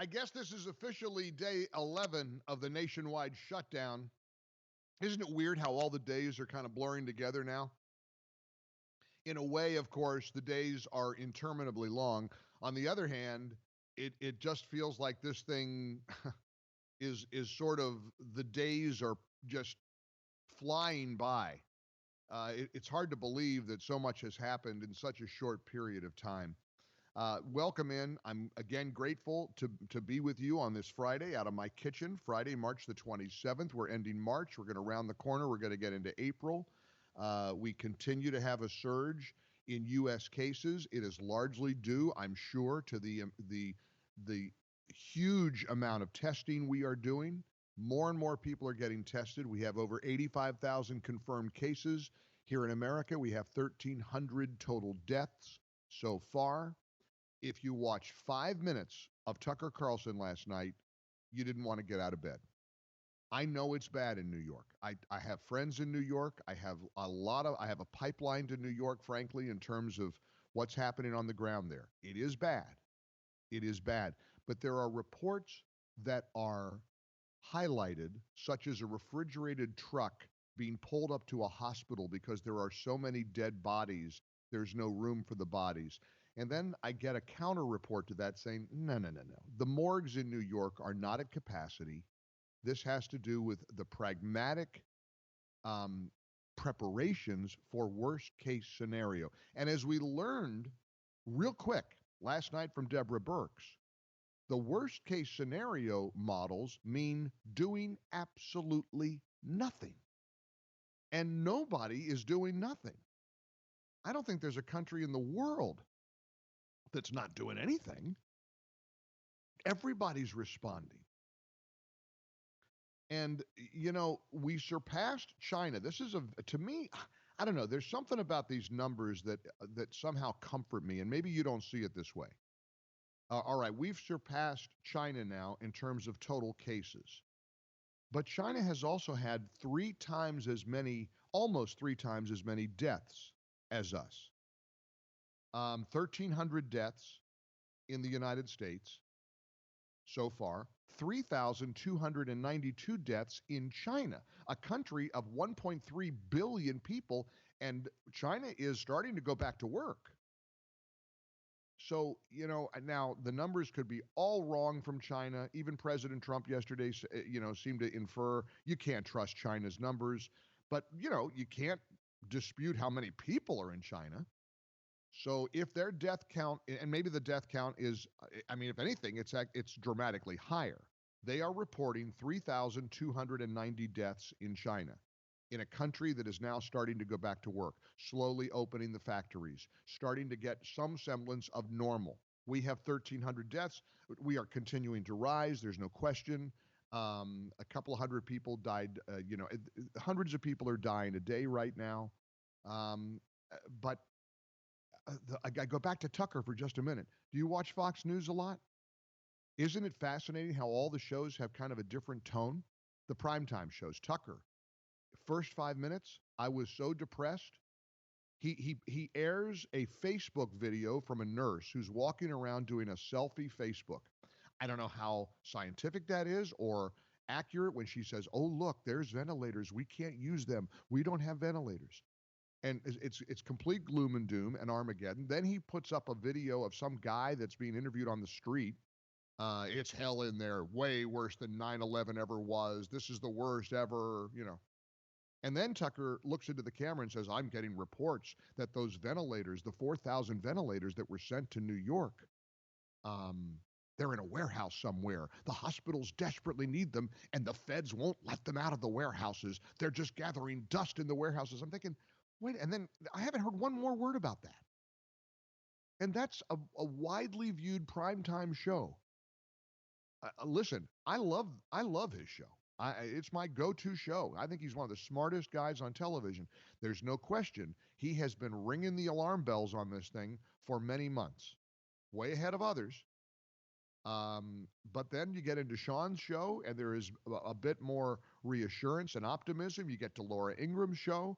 I guess this is officially day 11 of the nationwide shutdown. Isn't it weird how all the days are kind of blurring together now? In a way, of course, the days are interminably long. On the other hand, it just feels like this thing is sort of the days are just flying by. It's hard to believe that so much has happened in such a short period of time. Welcome in. I'm again grateful to be with you on this Friday out of my kitchen. Friday, March the 27th. We're ending March. We're going to round the corner. We're going to get into April. We continue to have a surge in U.S. cases. It is largely due, I'm sure, to the huge amount of testing we are doing. More and more people are getting tested. We have over 85,000 confirmed cases here in America. We have 1,300 total deaths so far. If you watched 5 minutes of Tucker Carlson last night, you didn't want to get out of bed. I know it's bad in New York. I have friends in New York. I have a pipeline to New York, frankly, in terms of what's happening on the ground there. It is bad. It is bad. But there are reports that are highlighted, such as a refrigerated truck being pulled up to a hospital because there are so many dead bodies, there's no room for the bodies. And then I get a counter report to that saying, no. The morgues in New York are not at capacity. This has to do with the pragmatic preparations for worst case scenario. And as we learned real quick last night from Deborah Birx, the worst case scenario models mean doing absolutely nothing. And nobody is doing nothing. I don't think there's a country in the world that's not doing anything. Everybody's responding. And, we surpassed China. This is to me, I don't know, there's something about these numbers that somehow comfort me. And maybe you don't see it this way. All right, we've surpassed China now in terms of total cases. But China has also had almost three times as many deaths as us. 1,300 deaths in the United States so far, 3,292 deaths in China, a country of 1.3 billion people, and China is starting to go back to work. So, now the numbers could be all wrong from China. Even President Trump yesterday, seemed to infer you can't trust China's numbers. But, you can't dispute how many people are in China. So if their death count, and maybe the death count is, if anything, it's dramatically higher. They are reporting 3,290 deaths in China, in a country that is now starting to go back to work, slowly opening the factories, starting to get some semblance of normal. We have 1,300 deaths. We are continuing to rise. There's no question. A couple of hundred people died. Hundreds of people are dying a day right now. But I go back to Tucker for just a minute. Do you watch Fox News a lot? Isn't it fascinating how all the shows have kind of a different tone? The primetime shows, Tucker. First 5 minutes, I was so depressed. He airs a Facebook video from a nurse who's walking around doing a selfie Facebook. I don't know how scientific that is or accurate when she says, "Oh, look, there's ventilators. We can't use them. We don't have ventilators." And it's complete gloom and doom and Armageddon. Then he puts up a video of some guy that's being interviewed on the street. It's hell in there, way worse than 9/11 ever was. This is the worst ever, And then Tucker looks into the camera and says, I'm getting reports that those ventilators, the 4,000 ventilators that were sent to New York, they're in a warehouse somewhere. The hospitals desperately need them, and the feds won't let them out of the warehouses. They're just gathering dust in the warehouses. I'm thinking, wait, and then I haven't heard one more word about that. And that's a widely viewed primetime show. Listen, I love his show. It's my go-to show. I think he's one of the smartest guys on television. There's no question. He has been ringing the alarm bells on this thing for many months, way ahead of others. But then you get into Sean's show, and there is a bit more reassurance and optimism. You get to Laura Ingram's show,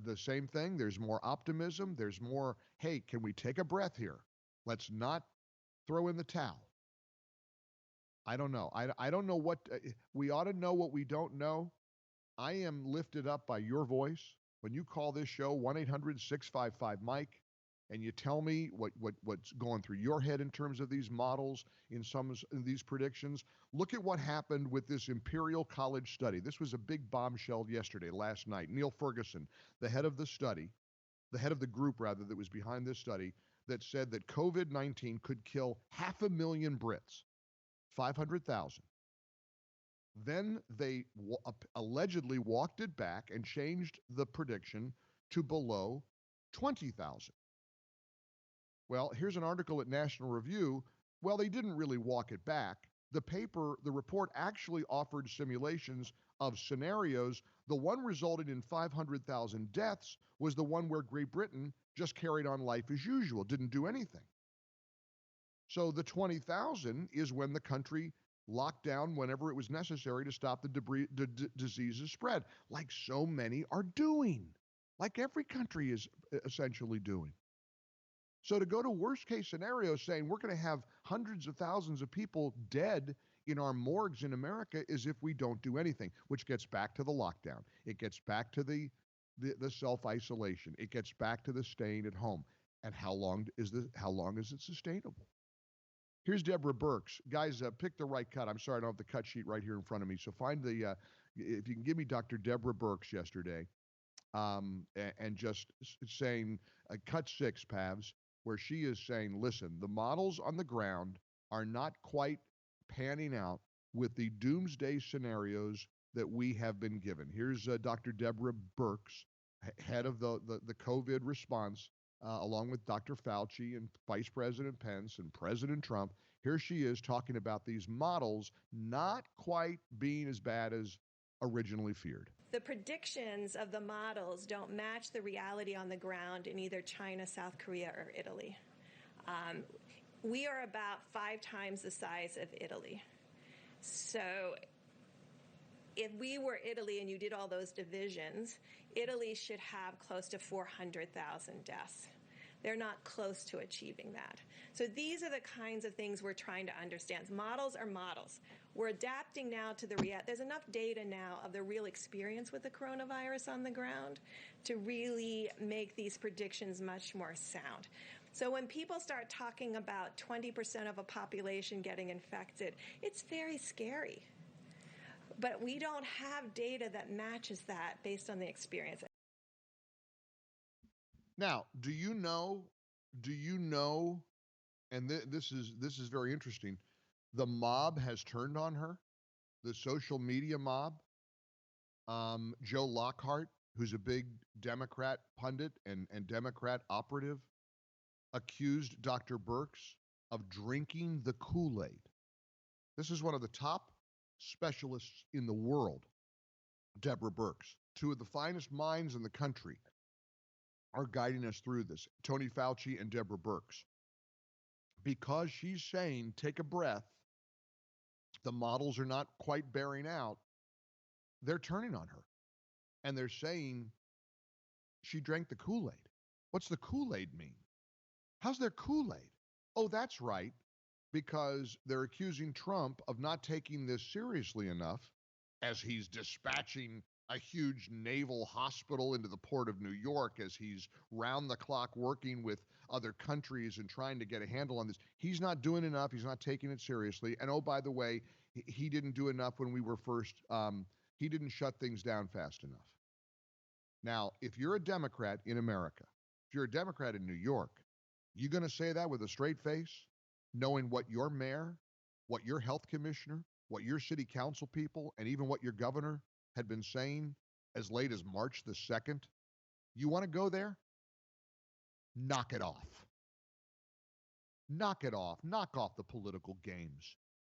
the same thing. There's more optimism. There's more, hey, can we take a breath here? Let's not throw in the towel. I don't know. I don't know what we ought to know what we don't know. I am lifted up by your voice when you call this show 1-800-655-Mike and you tell me what's going through your head in terms of these models, in some of these predictions. Look at what happened with this Imperial College study. This was a big bombshell yesterday, last night. Neil Ferguson, the head of the study, the head of the group, rather, that was behind this study, that said that COVID-19 could kill 500,000 Brits, 500,000. Then they allegedly walked it back and changed the prediction to below 20,000. Well, here's an article at National Review. Well, they didn't really walk it back. The report actually offered simulations of scenarios. The one resulting in 500,000 deaths was the one where Great Britain just carried on life as usual, didn't do anything. So the 20,000 is when the country locked down whenever it was necessary to stop the disease's spread, like so many are doing, like every country is essentially doing. So to go to worst case scenario saying we're going to have hundreds of thousands of people dead in our morgues in America is if we don't do anything, which gets back to the lockdown. It gets back to the self-isolation. It gets back to the staying at home. And how long is it sustainable? Here's Deborah Birx. Guys, pick the right cut. I'm sorry, I don't have the cut sheet right here in front of me. So find if you can give me Dr. Deborah Birx yesterday, and just saying, cut 6, Pavs, where she is saying, listen, the models on the ground are not quite panning out with the doomsday scenarios that we have been given. Here's Dr. Deborah Birx, head of the COVID response, along with Dr. Fauci and Vice President Pence and President Trump. Here she is talking about these models not quite being as bad as originally feared. The predictions of the models don't match the reality on the ground in either China, South Korea, or Italy. We are about 5 times the size of Italy. So if we were Italy and you did all those divisions, Italy should have close to 400,000 deaths. They're not close to achieving that. So these are the kinds of things we're trying to understand. Models are models. We're adapting now to the reality. There's enough data now of the real experience with the coronavirus on the ground to really make these predictions much more sound. So when people start talking about 20% of a population getting infected, it's very scary. But we don't have data that matches that based on the experience. Now, do you know, and this is very interesting, the mob has turned on her, the social media mob. Joe Lockhart, who's a big Democrat pundit and Democrat operative, accused Dr. Birx of drinking the Kool-Aid. This is one of the top specialists in the world, Deborah Birx. 2 of the finest minds in the country are guiding us through this, Tony Fauci and Deborah Birx. Because she's saying, take a breath, the models are not quite bearing out, they're turning on her. And they're saying she drank the Kool-Aid. What's the Kool-Aid mean? How's there Kool-Aid? Oh, that's right, because they're accusing Trump of not taking this seriously enough as he's dispatching a huge naval hospital into the port of New York, as he's round the clock working with other countries and trying to get a handle on this. He's not doing enough. He's not taking it seriously. And oh, by the way, he didn't do enough when we were first, he didn't shut things down fast enough. Now, if you're a Democrat in America, if you're a Democrat in New York, you going to say that with a straight face, knowing what your mayor, what your health commissioner, what your city council people, and even what your governor had been saying as late as March the 2nd? You want to go there? Knock it off. Knock it off. Knock off the political games.